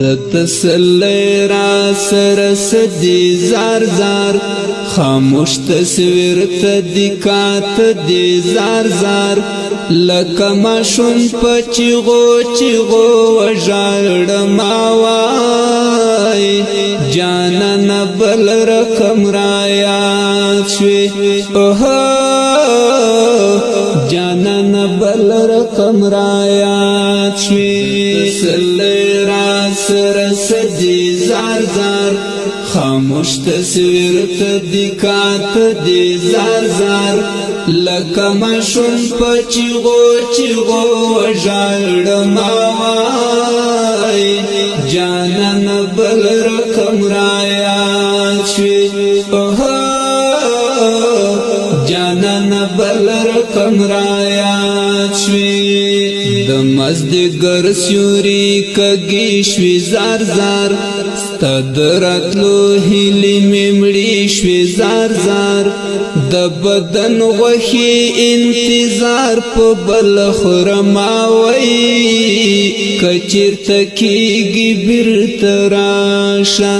تسلی را سر سدی زار زار خاموش تصویر تدکات دی زار زار لکما شون پا چیغو چیغو و جاڑ ماوای جانا نبل رکم رایات شوی جانا نبل رکم رایات شوی تسلی را سر سدی زار زار خاموش تصویر تدکات دی زار زار لکما شون پا چیغو چیغو و جاڑ ماوای جانا نبل رکم رایات شوی جانا نبل رکم رایات شوی دمزدگر سیوری کگی شوی زار زار ستدراتلو هیلی ممڑی شوی زار زار د بدن غوخی انتظار پا بل خرماوی کچیر تکیگی بیرت راشا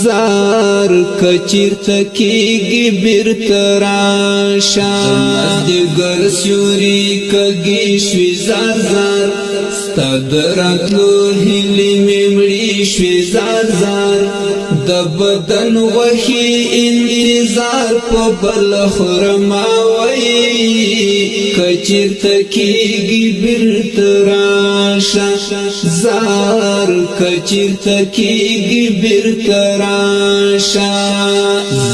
زار کچیر تکیگی بیرت راشا دمزدگر سیوری کگی شوی زار زار ستدراتلو هیلی ممڑی شوی زار زار د بدن غوخی انتظار پا بل خرماوی کچیر تکیگی بیرت راشا زار کچیر تکیگی بیرت راشا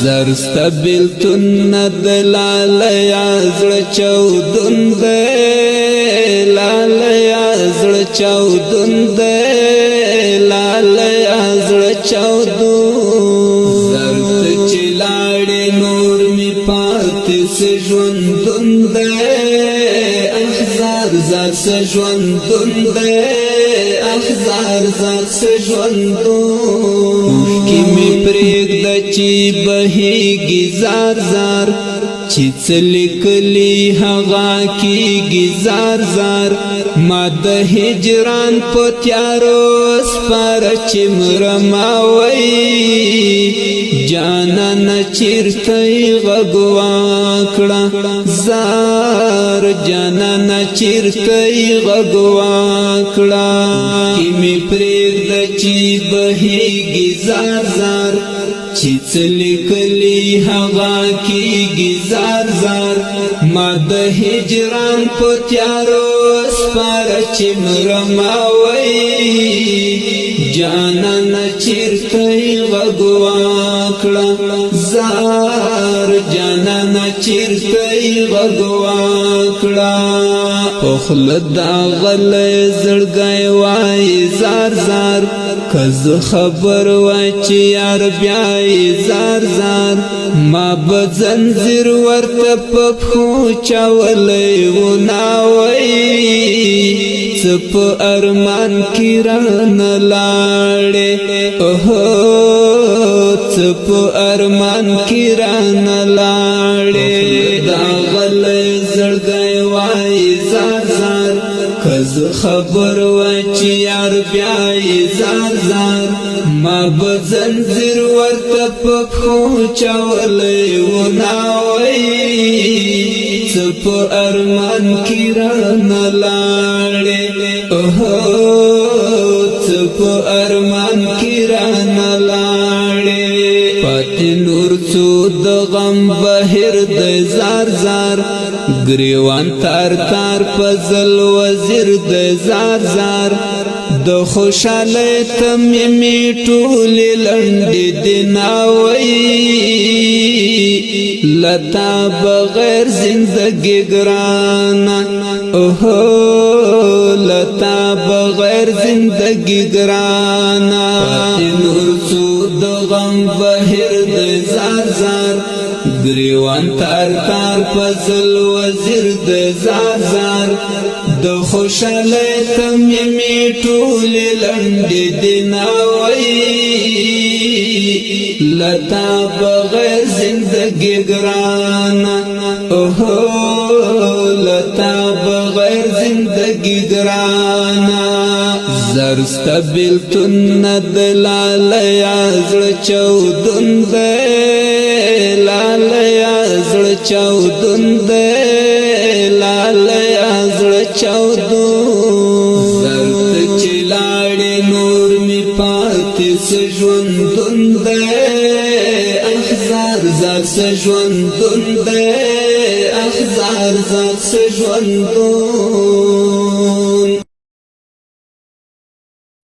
زرستا بیلتون ندلالیا زڑ چودن دے لالیا زڑ چودن دے لالیا زڑ چودن زرد چلاڑی نور می پاتی سے جوندن دے احزار زار سے جوندن دے احزار زار سے جوندن کی می پریگ دا چی بہیگی زار زار چی چلکلی هغا کیگی زار زار ما د هجران په تیارو سپار چی مرماوی جانا نچیرتی غگواکڑا زار جانا نچیرتی غگواکڑا کمی پریگ دا چی بہیگی زار زار چی چلکلی هغا کیگی زار زار ما د هجران په تیارو سپار چی مرماوی جانا نچیرتی غگواکڑا زار جانا نچیرتی غگواکڑا پخلد داغل زڑگای وائی زار زار کز خبر واچی یار بیائی زار زار ما بزنزیر ورت پپخو چاولی وناوی چپ ارمان کی ران لاڑے چپ ارمان کی ران لاڑے داغل زڑگئی وائی زار زار کز خبر واچی یار بیائی زار زار ما بزنزیر ورت پپخو چاولی وناوی چپ ارمان کی ران لاڑے چپ ارمان کی ران لاڑے پاتی نور چو د غم بہر د زار زار گریوان تار تار پزل وزیر د زار زار د خوشالی تمیمی ٹولی لنڈی دناوی لتا بغیر زندگی گرانا لتا بغیر زندگی گرانا پاتی نور چو د غم بہر د زار زار گریوان تار تار پزل وزیر د زار زار د خوشالی تمیمی ٹولی لنڈی دناوی لتا بغیر زندگی گرانا لتا بغیر زندگی گرانا سرستبیل تن دلالیا زړه چودون دے لالیا زړه چودون دے لالیا زړه چودون زرد چلاړې نور می پاتې سژوندون دے احزار زار سژوندون دے احزار زار سژوندون